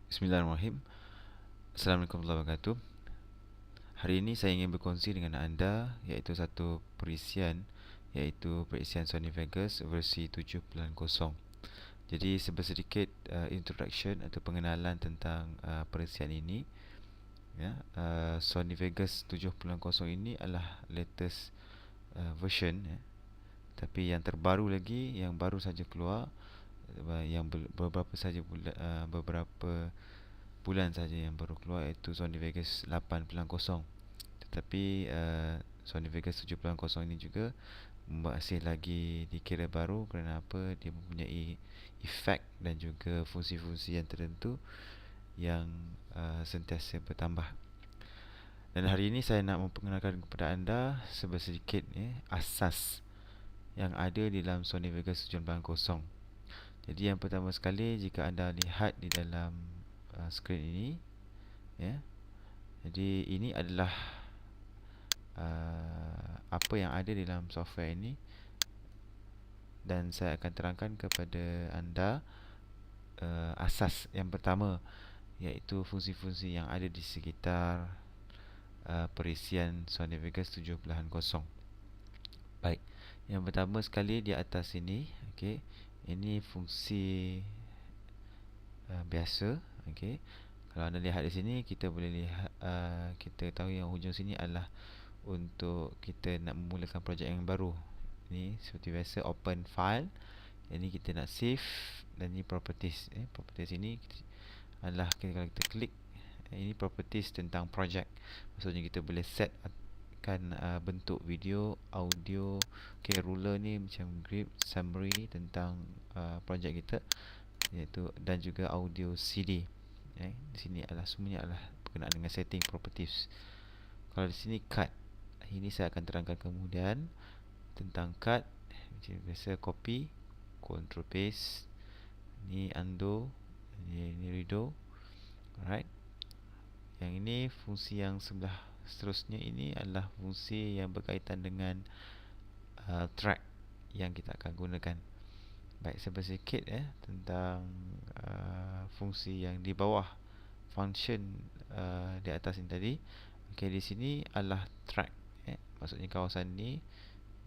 Bismillahirrahmanirrahim. Assalamualaikum warahmatullahi wabarakatuh. Hari ini saya ingin berkongsi dengan anda iaitu satu perisian, iaitu perisian Sony Vegas versi 7.0. Jadi sedikit introduction atau pengenalan tentang perisian ini. Ya, Sony Vegas 7.0 ini adalah latest version, ya. Tapi yang terbaru lagi, yang baru saja keluar, yang beberapa bulan saja yang baru keluar, iaitu Sony Vegas 8.0. Tetapi Sony Vegas 7.0 ini juga masih lagi dikira baru kerana apa? Dia mempunyai efek dan juga fungsi-fungsi yang tertentu yang sentiasa bertambah. Dan hari ini saya nak memperkenalkan kepada anda sedikit asas yang ada di dalam Sony Vegas 7.0. Jadi yang pertama sekali, jika anda lihat di dalam skrin ini, ya. Jadi ini adalah apa yang ada di dalam software ini, dan saya akan terangkan kepada anda asas yang pertama, iaitu fungsi-fungsi yang ada di sekitar perisian Sony Vegas 7.0. Baik, yang pertama sekali di atas ini, okey, ini fungsi biasa, okey. Kalau anda lihat di sini, kita boleh lihat, kita tahu yang hujung sini adalah untuk kita nak memulakan projek yang baru. Ni seperti biasa, open file. Ini kita nak save. Dan ni properties. Properties ini adalah kalau kita klik, ini properties tentang projek. Maksudnya kita boleh set kan bentuk video, audio. Okay, ruler ni macam grip summary tentang projek kita, iaitu, dan juga audio CD. Di sini adalah semuanya adalah berkenaan dengan setting properties. Kalau di sini cut, ini saya akan terangkan kemudian tentang cut. Macam biasa, copy, control paste, ni undo, ni redo. Alright. Yang ini fungsi yang sebelah seterusnya ini adalah fungsi yang berkaitan dengan track yang kita akan gunakan. Baik, sedikit tentang fungsi yang di bawah function di atas ini tadi. Okey, di sini adalah track. Maksudnya kawasan ni,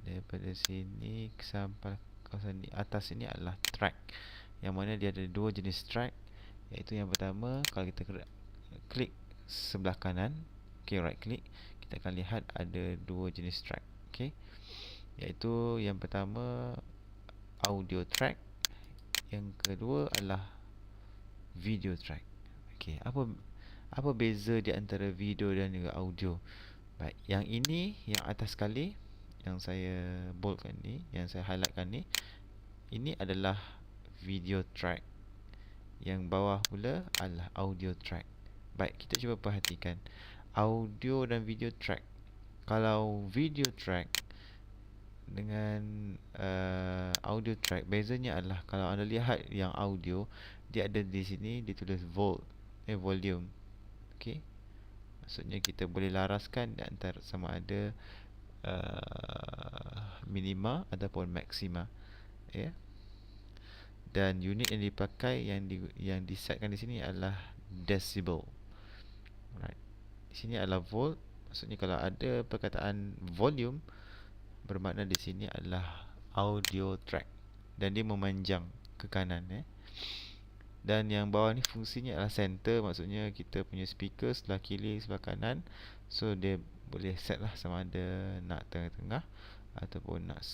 daripada sini sampai kawasan ni atas ini adalah track, yang mana dia ada dua jenis track. Iaitu yang pertama, kalau kita klik sebelah kanan, okey, right click, kita akan lihat ada dua jenis track. Okey, iaitu yang pertama audio track, yang kedua adalah video track. Okey, apa beza di antara video dan juga audio? Baik, yang ini, yang atas sekali, yang saya boldkan ni, yang saya highlightkan ni, ini adalah video track. Yang bawah pula adalah audio track. Baik, kita cuba perhatikan audio dan video track. Kalau video track dengan audio track, bezanya adalah kalau anda lihat yang audio, dia ada di sini ditulis volume. Okey, maksudnya kita boleh laraskan di antara sama ada minima ataupun maksima, ya. Dan unit yang dipakai, yang disetkan di sini adalah decibel. Right. Di sini adalah volt. Maksudnya kalau ada perkataan volume, bermakna di sini adalah audio track, dan dia memanjang ke kanan. Dan yang bawah ni fungsinya adalah center. Maksudnya kita punya speaker sebelah kiri, sebelah kanan. So dia boleh set lah sama ada nak tengah-tengah ataupun nak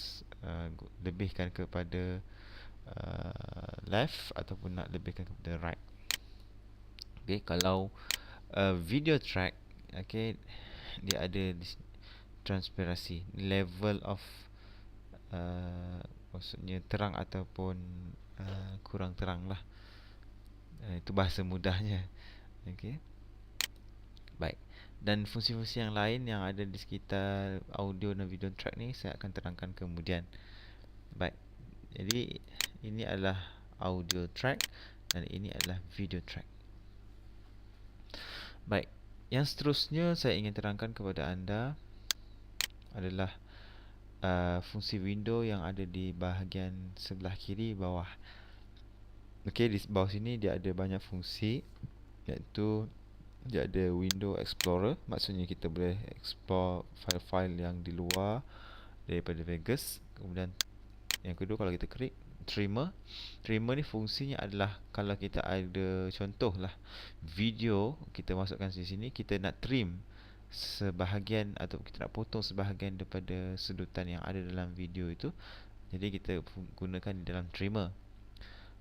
lebihkan kepada left ataupun nak lebihkan kepada right. Okay, kalau video track, okay, dia ada transparansi, level of maksudnya terang ataupun kurang terang lah. Itu bahasa mudahnya. Okay. Baik. Dan fungsi-fungsi yang lain yang ada di sekitar audio dan video track ni saya akan terangkan kemudian. Baik. Jadi ini adalah audio track dan ini adalah video track. Baik. Yang seterusnya saya ingin terangkan kepada anda adalah fungsi window yang ada di bahagian sebelah kiri bawah. Okey, di bawah sini dia ada banyak fungsi. iaitu dia ada window explorer, maksudnya kita boleh explore file-file yang di luar daripada Vegas. Kemudian yang kedua, kalau kita klik trimmer. Trimmer ni fungsinya adalah kalau kita ada contohlah video kita masukkan di sini, kita nak trim sebahagian atau kita nak potong sebahagian daripada sedutan yang ada dalam video itu, jadi kita gunakan di dalam trimmer.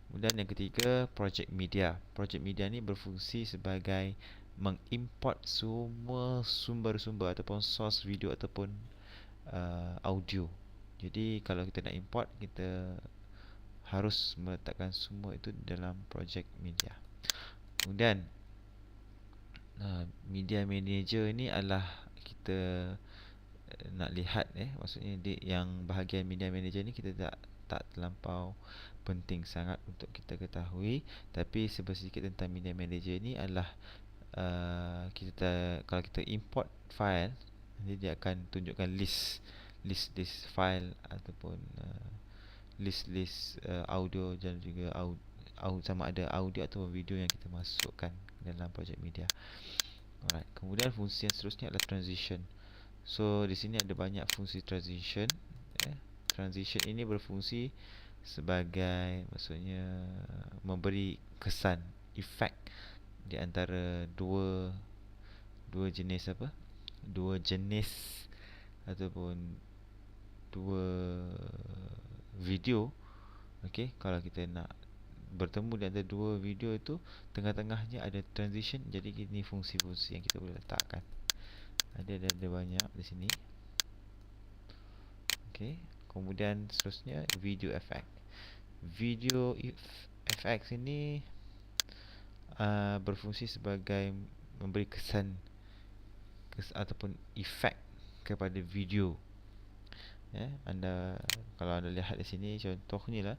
Kemudian yang ketiga, project media. Project media ni berfungsi sebagai mengimport semua sumber-sumber ataupun source video ataupun audio. Jadi kalau kita nak import, kita harus meletakkan semua itu dalam project media. Kemudian media manager ini adalah kita nak lihat maksudnya yang bahagian media manager ni kita tak terlampau penting sangat untuk kita ketahui, tapi sedikit tentang media manager ni adalah kalau kita import file, nanti dia akan tunjukkan list file ataupun list audio dan juga sama ada audio atau video yang kita masukkan dalam project media. Alright, kemudian fungsi yang seterusnya adalah transition. So di sini ada banyak fungsi transition. Transition ini berfungsi sebagai, maksudnya memberi kesan, efek di antara dua jenis ataupun dua video. Okey, kalau kita nak bertemu di antara dua video itu, tengah-tengahnya ada transition. Jadi ini fungsi-fungsi yang kita boleh letakkan. Ada banyak di sini. Okey, kemudian seterusnya video effect. Video effects ini berfungsi sebagai memberi kesan ataupun efek kepada video. Kalau anda lihat di sini contohnya lah,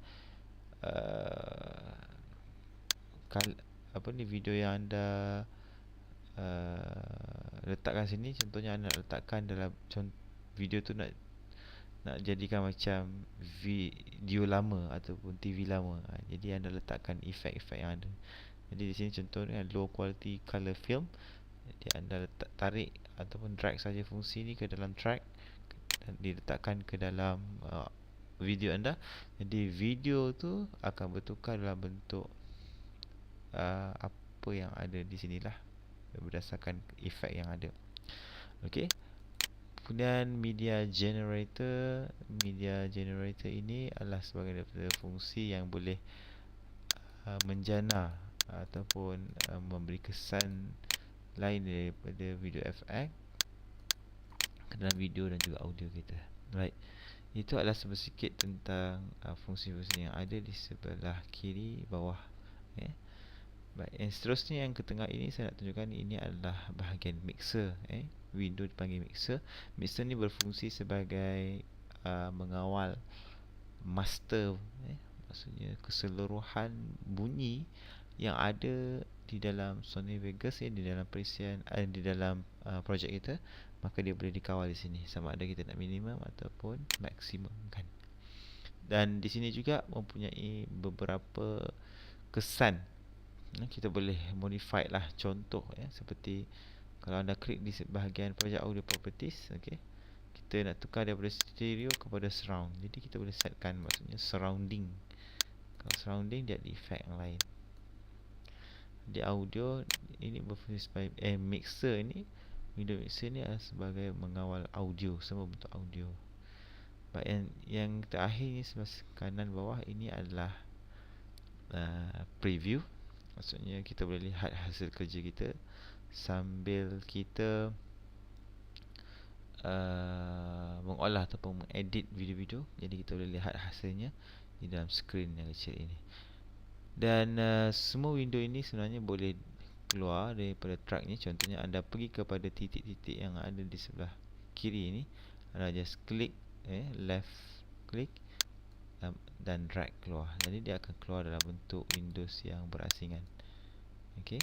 video yang anda letakkan sini, contohnya anda nak letakkan dalam video tu nak jadikan macam video lama ataupun TV lama. Jadi anda letakkan efek-efek yang ada. Jadi di sini contohnya low quality color film. Jadi anda tarik ataupun drag saja fungsi ni ke dalam track dan diletakkan ke dalam video anda. Jadi video tu akan bertukar dalam bentuk apa yang ada di sinilah, berdasarkan efek yang ada. Okey. Kemudian media generator. Media generator ini adalah sebagai fungsi yang boleh menjana ataupun memberi kesan lain daripada video FX ke dalam video dan juga audio kita. Right. Itu adalah sedikit tentang fungsi-fungsi yang ada di sebelah kiri bawah. Baik, yang seterusnya yang ke tengah ini saya nak tunjukkan, ini adalah bahagian mixer. Window dipanggil mixer. Mixer ni berfungsi sebagai mengawal master, maksudnya keseluruhan bunyi yang ada di dalam Sony Vegas, di dalam perisian di dalam projek kita, maka dia boleh dikawal di sini sama ada kita nak minimum ataupun maksimum kan. Dan di sini juga mempunyai beberapa kesan. Kita boleh modify lah, contoh seperti kalau anda klik di bahagian project audio properties, kita nak tukar daripada stereo kepada surround. Jadi kita boleh setkan, maksudnya surrounding. Kalau surrounding dia ada efek yang lain. Di audio ini berfungsi sebagai mixer ni, window mixer ni adalah sebagai mengawal audio, semua bentuk audio. Baik, yang terakhir ni sebelah kanan bawah ini adalah preview. Maksudnya kita boleh lihat hasil kerja kita sambil kita mengolah ataupun mengedit video-video. Jadi kita boleh lihat hasilnya di dalam skrin yang kecil ini. Dan semua window ini sebenarnya boleh keluar daripada track ni. Contohnya anda pergi kepada titik-titik yang ada di sebelah kiri ini, anda just klik left klik dan drag keluar. Jadi dia akan keluar dalam bentuk Windows yang berasingan. Okey.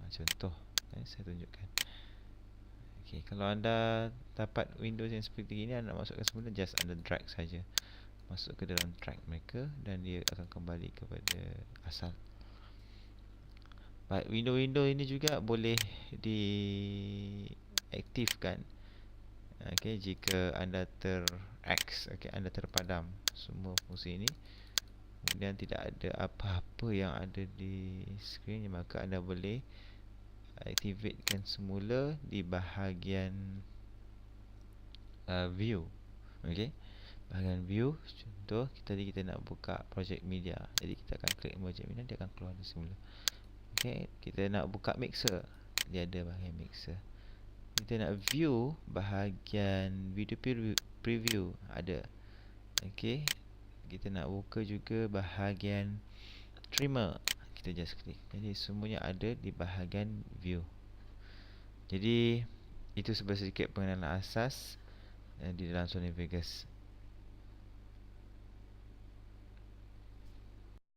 Contoh saya tunjukkan. Okey, kalau anda dapat Windows yang seperti ini, anda nak masukkan semula, just anda drag saja masuk ke dalam track mereka dan dia akan kembali kepada asal. Window-window ini juga boleh diaktifkan. Okey, jika anda anda terpadam semua fungsi ini, kemudian tidak ada apa-apa yang ada di skrin, maka anda boleh aktifkan semula di bahagian view. Okey, bahagian view, contoh kita nak buka project media, jadi kita akan klik project media, dia akan keluar semula. Okey, kita nak buka mixer, dia ada bahagian mixer. Kita nak view bahagian video preview, ada. Okey, kita nak buka juga bahagian trimmer, kita just klik. Jadi semuanya ada di bahagian view. Jadi itu sedikit pengenalan asas di dalam Sony Vegas.